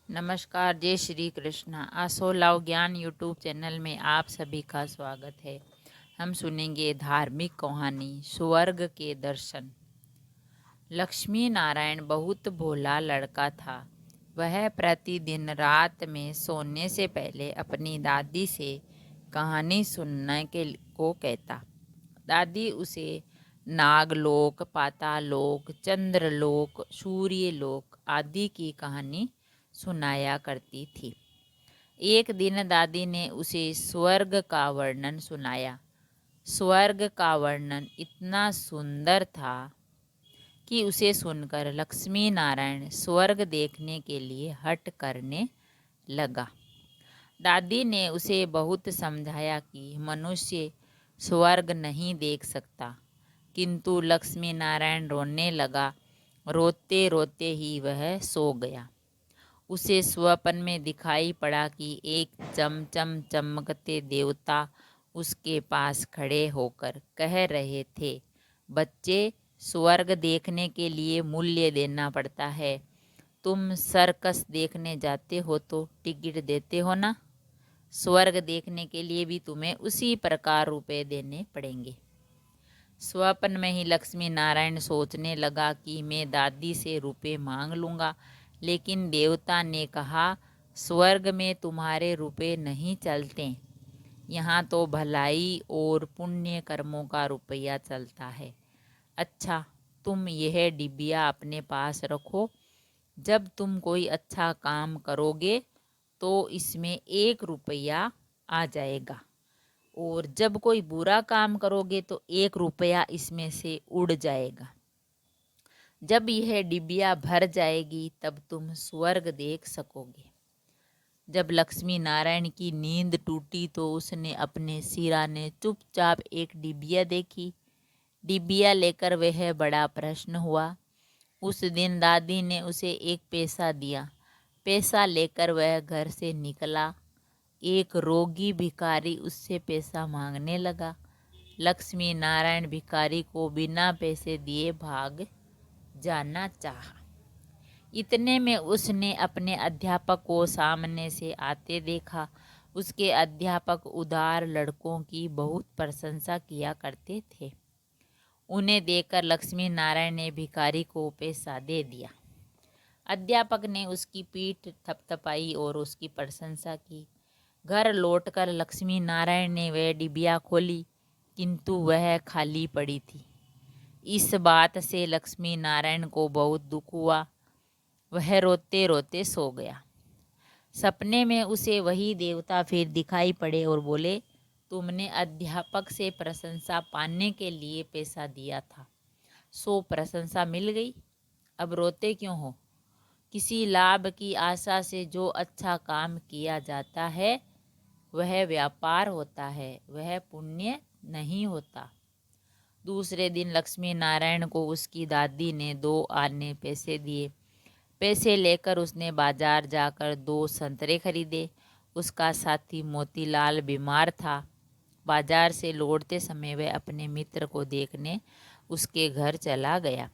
नमस्कार, जय श्री कृष्ण। आसो लाव ज्ञान यूट्यूब चैनल में आप सभी का स्वागत है। हम सुनेंगे धार्मिक कहानी स्वर्ग के दर्शन। लक्ष्मी नारायण बहुत भोला लड़का था। वह प्रतिदिन रात में सोने से पहले अपनी दादी से कहानी सुनने के को कहता। दादी उसे नागलोक, पातालोक, चंद्रलोक, सूर्यलोक आदि की कहानी सुनाया करती थी। एक दिन दादी ने उसे स्वर्ग का वर्णन सुनाया। स्वर्ग का वर्णन इतना सुंदर था कि उसे सुनकर लक्ष्मी नारायण स्वर्ग देखने के लिए हट करने लगा। दादी ने उसे बहुत समझाया कि मनुष्य स्वर्ग नहीं देख सकता, किंतु लक्ष्मी नारायण रोने लगा। रोते रोते ही वह सो गया। उसे स्वप्न में दिखाई पड़ा कि एक चमचम चमकते देवता उसके पास खड़े होकर कह रहे थे, बच्चे, स्वर्ग देखने के लिए मूल्य देना पड़ता है। तुम सर्कस देखने जाते हो तो टिकट देते हो ना? स्वर्ग देखने के लिए भी तुम्हें उसी प्रकार रुपए देने पड़ेंगे। स्वप्न में ही लक्ष्मी नारायण सोचने लगा कि मैं दादी से रुपए मांग लूँगा, लेकिन देवता ने कहा, स्वर्ग में तुम्हारे रुपए नहीं चलते। यहाँ तो भलाई और पुण्य कर्मों का रुपया चलता है। अच्छा, तुम यह डिबिया अपने पास रखो। जब तुम कोई अच्छा काम करोगे तो इसमें 1 रुपया आ जाएगा, और जब कोई बुरा काम करोगे तो 1 रुपया इसमें से उड़ जाएगा। जब यह डिबिया भर जाएगी तब तुम स्वर्ग देख सकोगे। जब लक्ष्मी नारायण की नींद टूटी तो उसने अपने सिराने चुपचाप एक डिबिया देखी। डिबिया लेकर वह बड़ा प्रसन्न हुआ। उस दिन दादी ने उसे 1 पैसा दिया। पैसा लेकर वह घर से निकला। एक रोगी भिखारी उससे पैसा मांगने लगा। लक्ष्मी नारायण भिखारी को बिना पैसे दिए भाग जाना चाहा। इतने में उसने अपने अध्यापक को सामने से आते देखा। उसके अध्यापक उदार लड़कों की बहुत प्रशंसा किया करते थे। उन्हें देखकर लक्ष्मी नारायण ने भिखारी को पैसा दे दिया। अध्यापक ने उसकी पीठ थपथपाई और उसकी प्रशंसा की। घर लौटकर लक्ष्मी नारायण ने वह डिबिया खोली, किंतु वह खाली पड़ी थी। इस बात से लक्ष्मी नारायण को बहुत दुख हुआ। वह रोते रोते सो गया। सपने में उसे वही देवता फिर दिखाई पड़े और बोले, तुमने अध्यापक से प्रशंसा पाने के लिए पैसा दिया था, सो प्रशंसा मिल गई। अब रोते क्यों हो? किसी लाभ की आशा से जो अच्छा काम किया जाता है वह व्यापार होता है, वह पुण्य नहीं होता। दूसरे दिन लक्ष्मी नारायण को उसकी दादी ने 2 आने पैसे दिए। पैसे लेकर उसने बाजार जाकर 2 संतरे खरीदे। उसका साथी मोतीलाल बीमार था। बाजार से लौटते समय वह अपने मित्र को देखने उसके घर चला गया।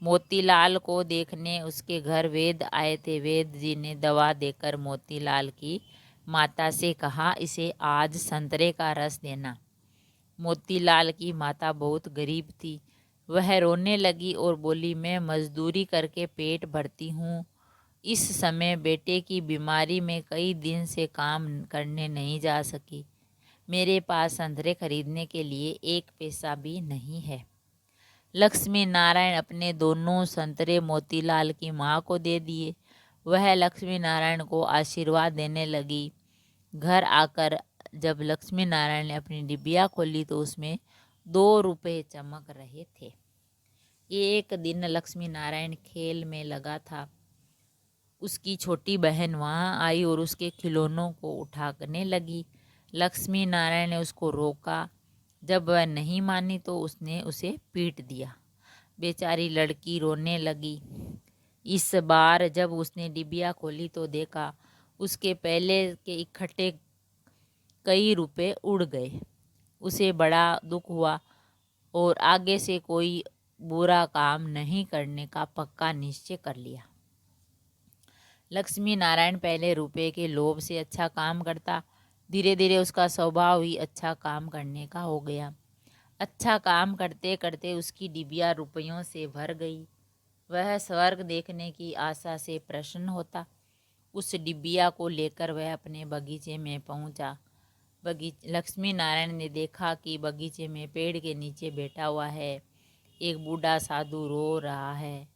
मोतीलाल को देखने उसके घर वेद आए थे। वेद जी ने दवा देकर मोतीलाल की माता से कहा, इसे आज संतरे का रस देना। मोतीलाल की माता बहुत गरीब थी। वह रोने लगी और बोली, मैं मजदूरी करके पेट भरती हूँ। इस समय बेटे की बीमारी में कई दिन से काम करने नहीं जा सकी। मेरे पास संतरे खरीदने के लिए 1 पैसा भी नहीं है। लक्ष्मी नारायण अपने दोनों संतरे मोतीलाल की माँ को दे दिए। वह लक्ष्मी नारायण को आशीर्वाद देने लगी। घर आकर जब लक्ष्मी नारायण ने अपनी डिबिया खोली तो उसमें 2 रुपए चमक रहे थे। एक दिन लक्ष्मी नारायण खेल में लगा था। उसकी छोटी बहन वहाँ आई और उसके खिलौनों को उठाने लगी। लक्ष्मी नारायण ने उसको रोका। जब वह नहीं मानी तो उसने उसे पीट दिया। बेचारी लड़की रोने लगी। इस बार जब उसने डिबिया खोली तो देखा उसके पहले के इकट्ठे कई रुपए उड़ गए। उसे बड़ा दुख हुआ और आगे से कोई बुरा काम नहीं करने का पक्का निश्चय कर लिया। लक्ष्मी नारायण पहले रुपए के लोभ से अच्छा काम करता, धीरे धीरे उसका स्वभाव ही अच्छा काम करने का हो गया। अच्छा काम करते करते उसकी डिबिया रुपयों से भर गई। वह स्वर्ग देखने की आशा से प्रसन्न होता। उस डिबिया को लेकर वह अपने बगीचे में पहुंचा। लक्ष्मी नारायण ने देखा कि बगीचे में पेड़ के नीचे बैठा हुआ है एक बूढ़ा साधु रो रहा है।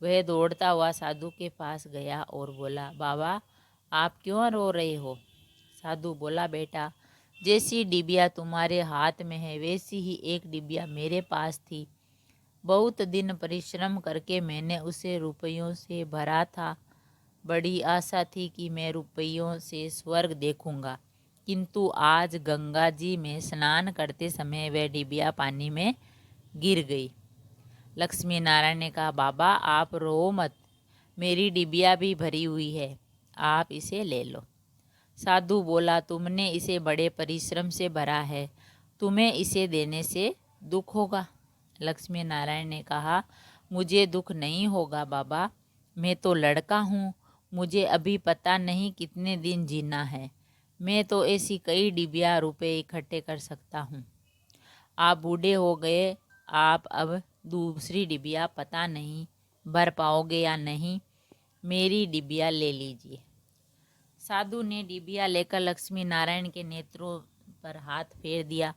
वह दौड़ता हुआ साधु के पास गया और बोला, बाबा आप क्यों रो रहे हो? साधु बोला, बेटा जैसी डिबिया तुम्हारे हाथ में है वैसी ही एक डिबिया मेरे पास थी। बहुत दिन परिश्रम करके मैंने उसे रुपयों से भरा था। बड़ी आशा थी कि मैं रुपयों से स्वर्ग देखूंगा, किंतु आज गंगा जी में स्नान करते समय वह डिबिया पानी में गिर गई। लक्ष्मी नारायण ने कहा, बाबा आप रो मत, मेरी डिबिया भी भरी हुई है, आप इसे ले लो। साधु बोला, तुमने इसे बड़े परिश्रम से भरा है, तुम्हें इसे देने से दुख होगा। लक्ष्मी नारायण ने कहा, मुझे दुख नहीं होगा बाबा, मैं तो लड़का हूँ, मुझे अभी पता नहीं कितने दिन जीना है, मैं तो ऐसी कई डिबिया रुपए इकट्ठे कर सकता हूँ। आप बूढ़े हो गए, आप अब दूसरी डिबिया पता नहीं भर पाओगे या नहीं, मेरी डिबिया ले लीजिए। साधु ने डिबिया लेकर लक्ष्मी नारायण के नेत्रों पर हाथ फेर दिया।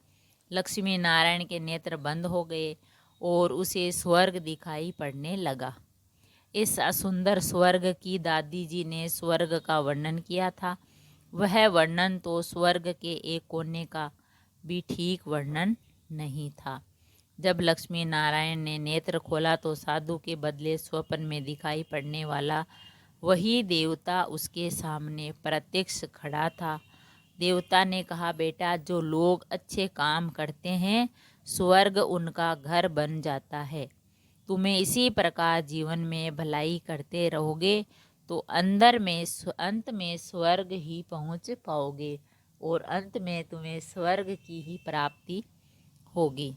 लक्ष्मी नारायण के नेत्र बंद हो गए और उसे स्वर्ग दिखाई पड़ने लगा। इस सुंदर स्वर्ग की दादी जी ने स्वर्ग का वर्णन किया था। वह वर्णन तो स्वर्ग के एक कोने का भी ठीक वर्णन नहीं था। जब लक्ष्मी नारायण ने नेत्र खोला तो साधु के बदले स्वप्न में दिखाई पड़ने वाला वही देवता उसके सामने प्रत्यक्ष खड़ा था। देवता ने कहा, बेटा जो लोग अच्छे काम करते हैं स्वर्ग उनका घर बन जाता है। तुम्हें इसी प्रकार जीवन में भलाई करते रहोगे तो अंत में स्वर्ग ही पहुंच पाओगे और अंत में तुम्हें स्वर्ग की ही प्राप्ति होगी।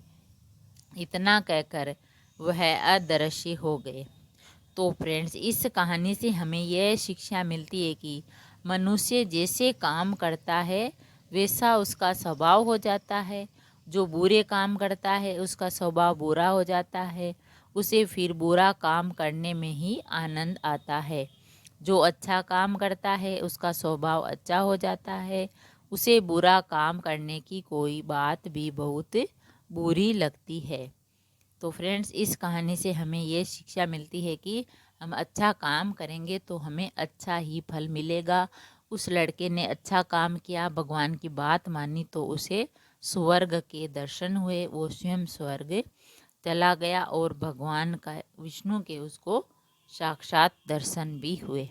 इतना कहकर वह अदृश्य हो गए। तो फ्रेंड्स, इस कहानी से हमें यह शिक्षा मिलती है कि मनुष्य जैसे काम करता है वैसा उसका स्वभाव हो जाता है। जो बुरे काम करता है उसका स्वभाव बुरा हो जाता है, उसे फिर बुरा काम करने में ही आनंद आता है। जो अच्छा काम करता है उसका स्वभाव अच्छा हो जाता है, उसे बुरा काम करने की कोई बात भी बहुत बुरी लगती है। तो फ्रेंड्स, इस कहानी से हमें ये शिक्षा मिलती है कि हम अच्छा काम करेंगे तो हमें अच्छा ही फल मिलेगा। उस लड़के ने अच्छा काम किया, भगवान की बात मानी तो उसे स्वर्ग के दर्शन हुए। वो स्वयं स्वर्ग चला गया और भगवान का विष्णु के उसको साक्षात दर्शन भी हुए।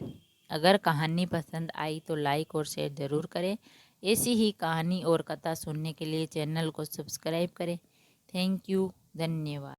अगर कहानी पसंद आई तो लाइक और शेयर ज़रूर करें। ऐसी ही कहानी और कथा सुनने के लिए चैनल को सब्सक्राइब करें। थैंक यू, धन्यवाद।